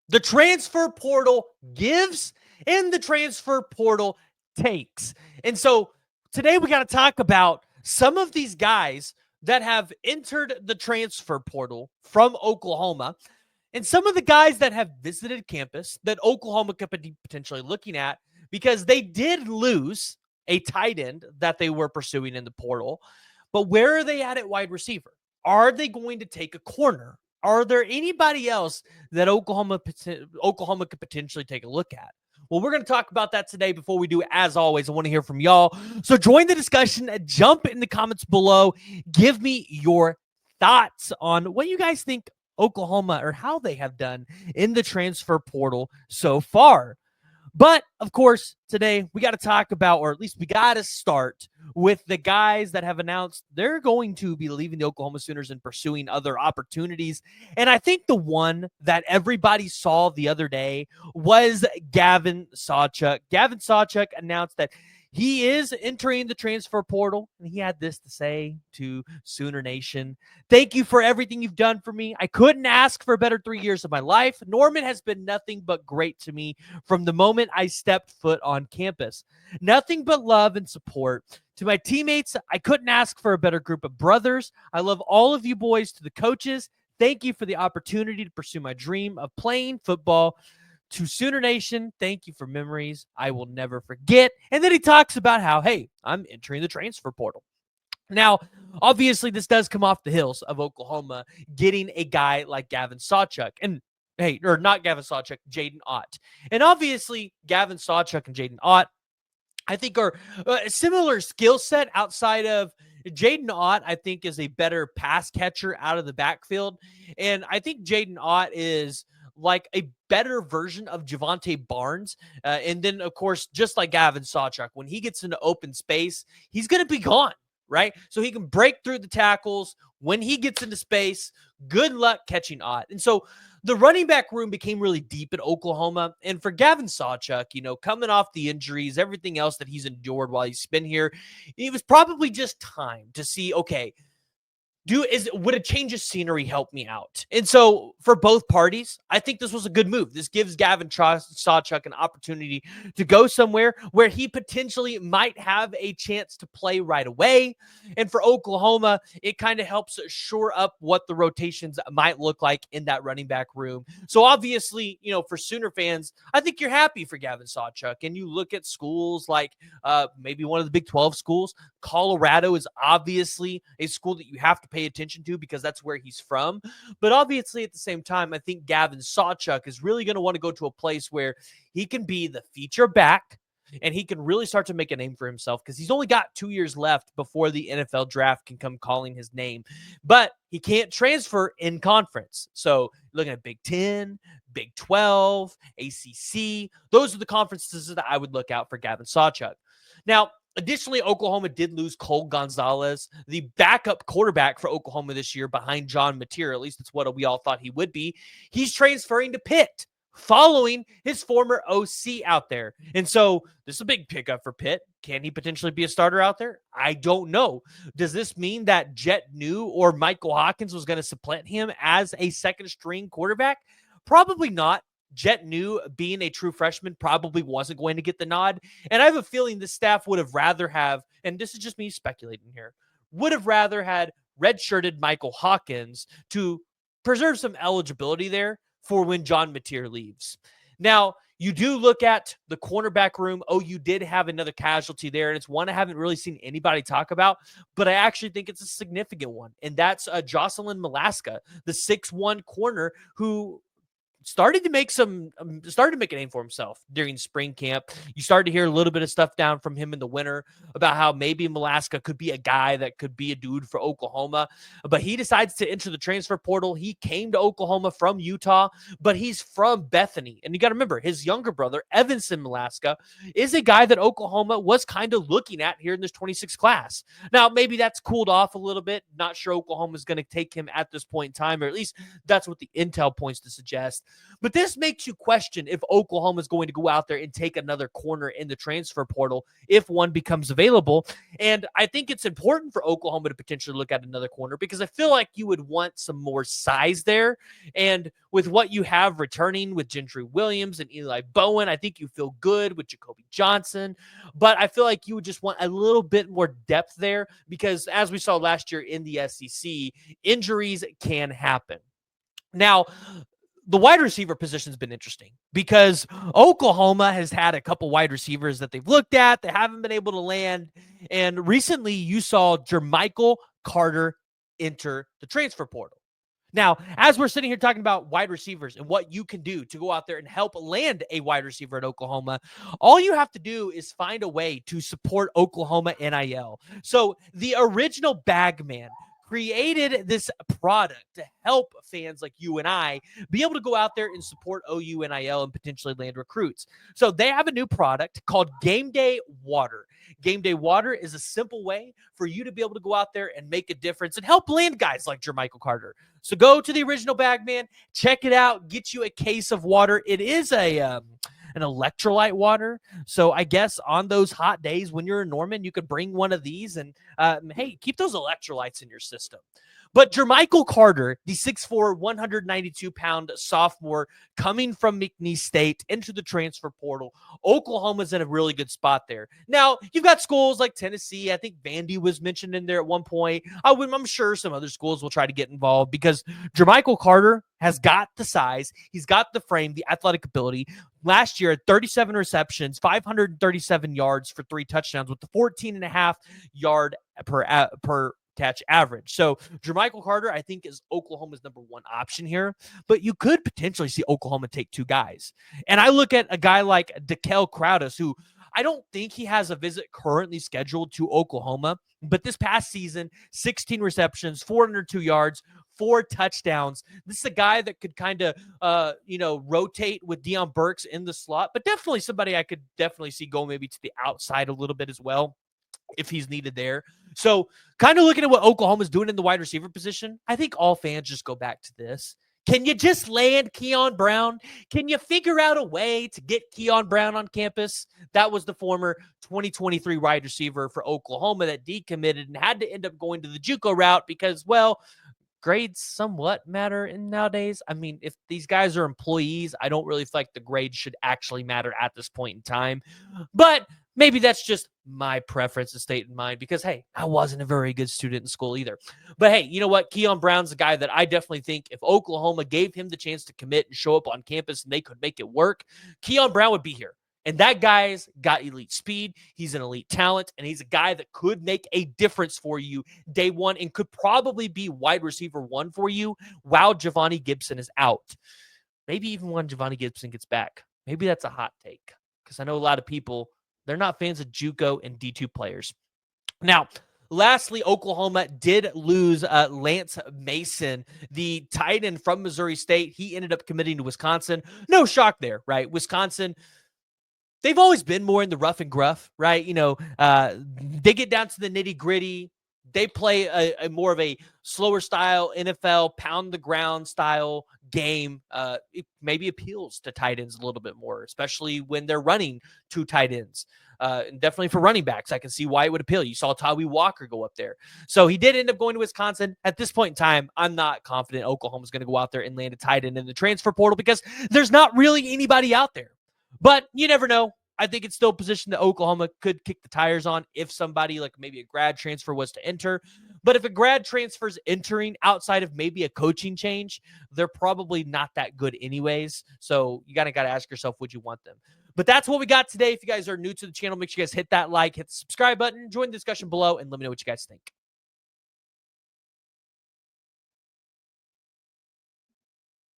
The transfer portal gives and the transfer portal takes. And so today we got to talk about some of these guys that have entered the transfer portal from Oklahoma and some of the guys that have visited campus that Oklahoma could be potentially looking at because they did lose a tight end that they were pursuing in the portal. But where are they at wide receiver? Are they going to take a corner? Are there anybody else that Oklahoma could potentially take a look at? Well, we're going to talk about that today. Before we do, as always, I want to hear from y'all. So join the discussion. Jump in the comments below. Give me your thoughts on what you guys think Oklahoma or how they have done in the transfer portal so far. But, of course, today we got to talk about, or at least we got to start with the guys that have announced they're going to be leaving the Oklahoma Sooners and pursuing other opportunities. And I think the one that everybody saw the other day was Gavin Sawchuk. Gavin Sawchuk announced that he is entering the transfer portal, and he had this to say to Sooner Nation. Thank you for everything you've done for me. I couldn't ask for a better 3 years of my life. Norman has been nothing but great to me from the moment I stepped foot on campus. Nothing but love and support. To my teammates, I couldn't ask for a better group of brothers. I love all of you boys. To the coaches, thank you for the opportunity to pursue my dream of playing football. To Sooner Nation, thank you for memories I will never forget. And then he talks about how, hey, I'm entering the transfer portal. Now, obviously, this does come off the heels of Oklahoma getting a guy like Gavin Sawchuk. And hey, or not Gavin Sawchuk, Jaden Ott. And obviously, Gavin Sawchuk and Jaden Ott, I think, are a similar skill set outside of Jaden Ott, I think, is a better pass catcher out of the backfield. And I think Jaden Ott is like a better version of Javonte Barnes. And then, of course, just like Gavin Sawchuk, when he gets into open space, he's going to be gone, right? So he can break through the tackles. When he gets into space, good luck catching Ott. And so the running back room became really deep at Oklahoma. And for Gavin Sawchuk, coming off the injuries, everything else that he's endured while he's been here, it was probably just time to see, okay, would a change of scenery help me out? And so for both parties, I think this was a good move. This gives Gavin Sawchuk an opportunity to go somewhere where he potentially might have a chance to play right away. And for Oklahoma, it kind of helps shore up what the rotations might look like in that running back room. So obviously, for Sooner fans, I think you're happy for Gavin Sawchuk. And you look at schools like maybe one of the Big 12 schools. Colorado is obviously a school that you have to pay attention to because that's where he's from. But obviously at the same time, I think Gavin Sawchuk is really going to want to go to a place where he can be the feature back and he can really start to make a name for himself because he's only got 2 years left before the NFL draft can come calling his name. But he can't transfer in conference. So looking at Big 10, Big 12, ACC, those are the conferences that I would look out for Gavin Sawchuk. Now, additionally, Oklahoma did lose Cole Gonzalez, the backup quarterback for Oklahoma this year behind John Mateer. At least that's what we all thought he would be. He's transferring to Pitt following his former OC out there. And so this is a big pickup for Pitt. Can he potentially be a starter out there? I don't know. Does this mean that Jet New or Michael Hawkins was going to supplant him as a second string quarterback? Probably not. Jet New, being a true freshman, probably wasn't going to get the nod. And I have a feeling the staff would have rather have, and this is just me speculating here, would have rather had redshirted Michael Hawkins to preserve some eligibility there for when John Mateer leaves. Now, you do look at the cornerback room. Oh, you did have another casualty there, and it's one I haven't really seen anybody talk about, but I actually think it's a significant one, and that's Jocelyn Malaska, the 6'1" corner who started to make a name for himself during spring camp. You started to hear a little bit of stuff down from him in the winter about how maybe Malaska could be a guy that could be a dude for Oklahoma, but he decides to enter the transfer portal. He came to Oklahoma from Utah, but he's from Bethany. And you got to remember, his younger brother, Evanson Malaska, is a guy that Oklahoma was kind of looking at here in this 26 class. Now, maybe that's cooled off a little bit. Not sure Oklahoma is going to take him at this point in time, or at least that's what the intel points to suggest. But this makes you question if Oklahoma is going to go out there and take another corner in the transfer portal if one becomes available. And I think it's important for Oklahoma to potentially look at another corner because I feel like you would want some more size there. And with what you have returning with Gentry Williams and Eli Bowen, I think you feel good with Jacoby Johnson. But I feel like you would just want a little bit more depth there because as we saw last year in the SEC, injuries can happen. Now, the wide receiver position has been interesting because Oklahoma has had a couple wide receivers that they've looked at. They haven't been able to land. And recently you saw Jermichael Carter enter the transfer portal. Now, as we're sitting here talking about wide receivers and what you can do to go out there and help land a wide receiver at Oklahoma, all you have to do is find a way to support Oklahoma NIL. So the original Bagman created this product to help fans like you and I be able to go out there and support OU NIL and potentially land recruits. So they have a new product called Game Day Water. Game Day Water is a simple way for you to be able to go out there and make a difference and help land guys like Jermichael Carter. So go to the original Bagman, check it out, get you a case of water. It is an electrolyte water. So I guess on those hot days when you're in Norman, you could bring one of these and, hey, keep those electrolytes in your system. But Jermichael Carter, the 6'4", 192-pound sophomore coming from McNeese State into the transfer portal, Oklahoma's in a really good spot there. Now, you've got schools like Tennessee. I think Vandy was mentioned in there at one point. I'm sure some other schools will try to get involved because Jermichael Carter has got the size. He's got the frame, the athletic ability. Last year, 37 receptions, 537 yards for 3 touchdowns with the 14.5 yard per catch average. So Jermichael Carter, I think, is Oklahoma's number one option here, but you could potentially see Oklahoma take 2 guys. And I look at a guy like Dekel Crowdus, who I don't think he has a visit currently scheduled to Oklahoma, but this past season, 16 receptions, 402 yards, 4 touchdowns. This is a guy that could kind of, rotate with Deion Burks in the slot, but definitely somebody I could definitely see go maybe to the outside a little bit as well if he's needed there. So kind of looking at what Oklahoma's doing in the wide receiver position, I think all fans just go back to this. Can you just land Keon Brown? Can you figure out a way to get Keon Brown on campus? That was the former 2023 wide receiver for Oklahoma that decommitted and had to end up going to the JUCO route because, well, grades somewhat matter in nowadays. I mean, if these guys are employees, I don't really feel like the grades should actually matter at this point in time. But maybe that's just my preference and state in mind because, hey, I wasn't a very good student in school either. But, hey, you know what? Keon Brown's a guy that I definitely think if Oklahoma gave him the chance to commit and show up on campus and they could make it work, Keon Brown would be here. And that guy's got elite speed. He's an elite talent, and he's a guy that could make a difference for you day one and could probably be wide receiver 1 for you while Giovanni Gibson is out. Maybe even when Giovanni Gibson gets back. Maybe that's a hot take because I know a lot of people, they're not fans of JUCO and D2 players. Now, lastly, Oklahoma did lose Lance Mason, the tight end from Missouri State. He ended up committing to Wisconsin. No shock there, right? Wisconsin, they've always been more in the rough and gruff, right? They get down to the nitty gritty. They play a more of a slower style NFL pound the ground style game. It maybe appeals to tight ends a little bit more, especially when they're running 2 tight ends. And definitely for running backs, I can see why it would appeal. You saw Tawee Walker go up there. So he did end up going to Wisconsin. At this point in time, I'm not confident Oklahoma's going to go out there and land a tight end in the transfer portal because there's not really anybody out there. But you never know. I think it's still a position that Oklahoma could kick the tires on if somebody like maybe a grad transfer was to enter. But if a grad transfer is entering outside of maybe a coaching change, they're probably not that good anyways. So you got to ask yourself, would you want them? But that's what we got today. If you guys are new to the channel, make sure you guys hit that like, hit the subscribe button, join the discussion below, and let me know what you guys think.